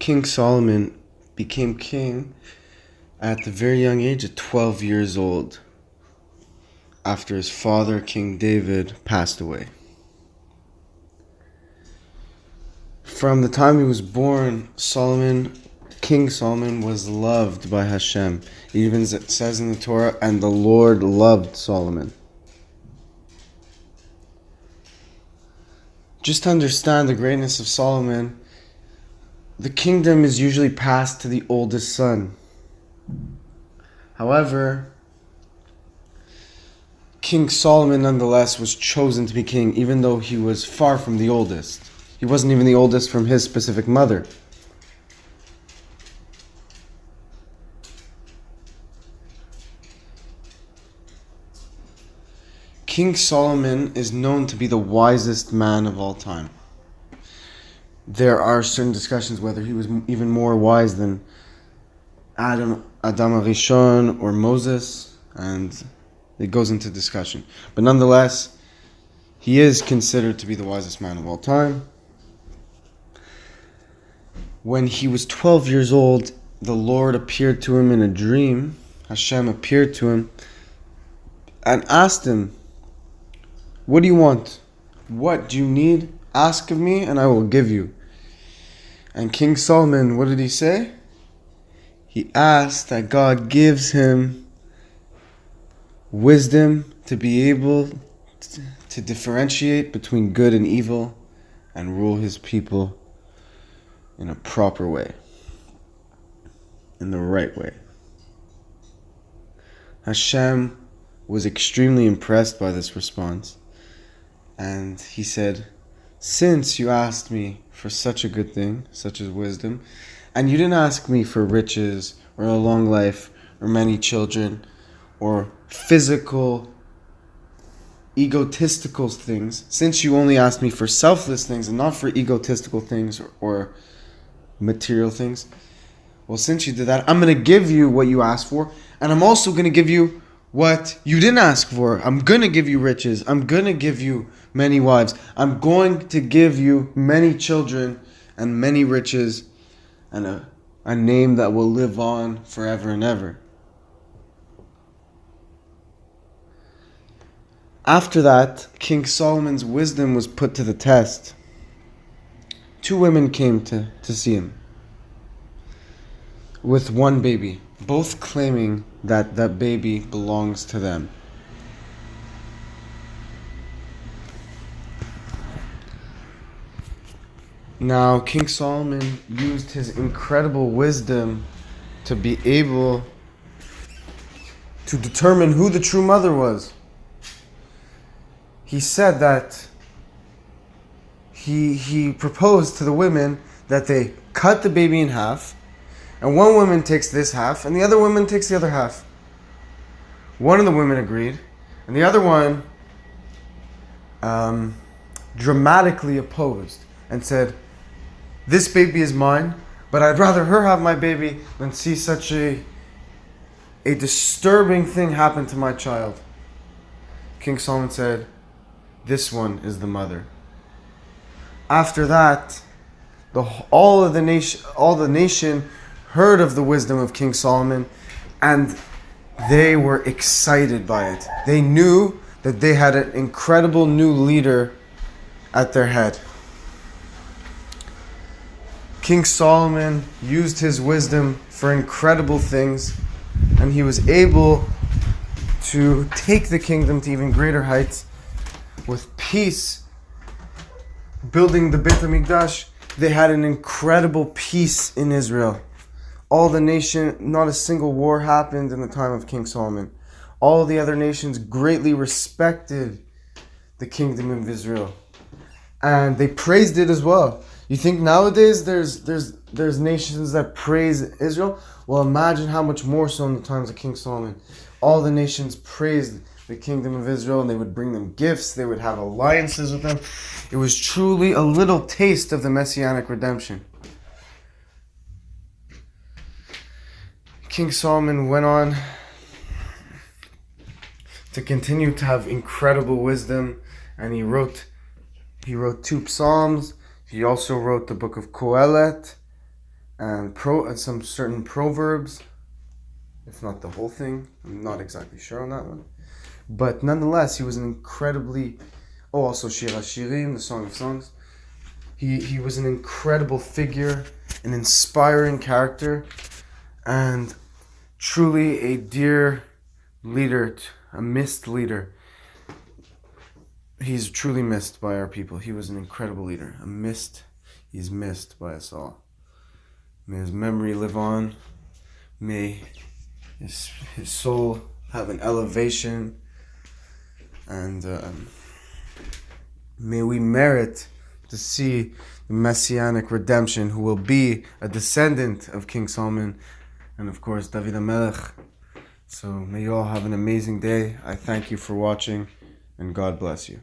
King Solomon became king at the very young age of 12 years old, after his father, King David, passed away. From the time he was born, King Solomon was loved by Hashem. It even says in the Torah, and the Lord loved Solomon. Just to understand the greatness of Solomon, the kingdom is usually passed to the oldest son. However, King Solomon nonetheless was chosen to be king, even though he was far from the oldest. He wasn't even the oldest from his specific mother. King Solomon is known to be the wisest man of all time. There are certain discussions whether he was even more wise than Adam Arishon or Moses, and it goes into discussion. But nonetheless, he is considered to be the wisest man of all time. When he was 12 years old, the Lord appeared to him in a dream. Hashem appeared to him and asked him, "What do you want? What do you need? Ask of me and I will give you." And King Solomon, what did he say? He asked that God gives him wisdom to be able to differentiate between good and evil and rule his people in a proper way, in the right way. Hashem was extremely impressed by this response, and he said, "Since you asked me for such a good thing, such as wisdom, and you didn't ask me for riches or a long life or many children or physical, egotistical things, since you only asked me for selfless things and not for egotistical things or material things, well, since you did that, I'm going to give you what you asked for, and I'm also going to give you what you didn't ask for. I'm going to give you riches. I'm going to give you many wives. I'm going to give you many children and many riches and a name that will live on forever and ever." After that, King Solomon's wisdom was put to the test. Two women came to see him with one baby, both claiming that that baby belongs to them. Now, King Solomon used his incredible wisdom to be able to determine who the true mother was. He said that he proposed to the women that they cut the baby in half, and one woman takes this half, and the other woman takes the other half. One of the women agreed, and the other one dramatically opposed and said, "This baby is mine, but I'd rather her have my baby than see such a disturbing thing happen to my child." King Solomon said, "This one is the mother." After that, all the nation heard of the wisdom of King Solomon, and they were excited by it. They knew that they had an incredible new leader at their head. King Solomon used his wisdom for incredible things, and he was able to take the kingdom to even greater heights with peace. Building the Beit HaMikdash, they had an incredible peace in Israel. All the nation, not a single war happened in the time of King Solomon. All the other nations greatly respected the kingdom of Israel, and they praised it as well. You think nowadays there's nations that praise Israel? Well, imagine how much more so in the times of King Solomon. All the nations praised the kingdom of Israel, and they would bring them gifts, they would have alliances with them. It was truly a little taste of the Messianic redemption. King Solomon went on to continue to have incredible wisdom, and he wrote 2 Psalms. He also wrote the book of Kohelet, and some certain proverbs, if not the whole thing. I'm not exactly sure on that one. But nonetheless, he was an incredibly... Oh, also Shir HaShirim, the Song of Songs. He was an incredible figure, an inspiring character, and truly a dear leader, a missed leader. He's truly missed by our people. He was an incredible leader. He's missed by us all. May his memory live on. May his soul have an elevation. And may we merit to see the messianic redemption, who will be a descendant of King Solomon and of course David HaMelech. So may you all have an amazing day. I thank you for watching, and God bless you.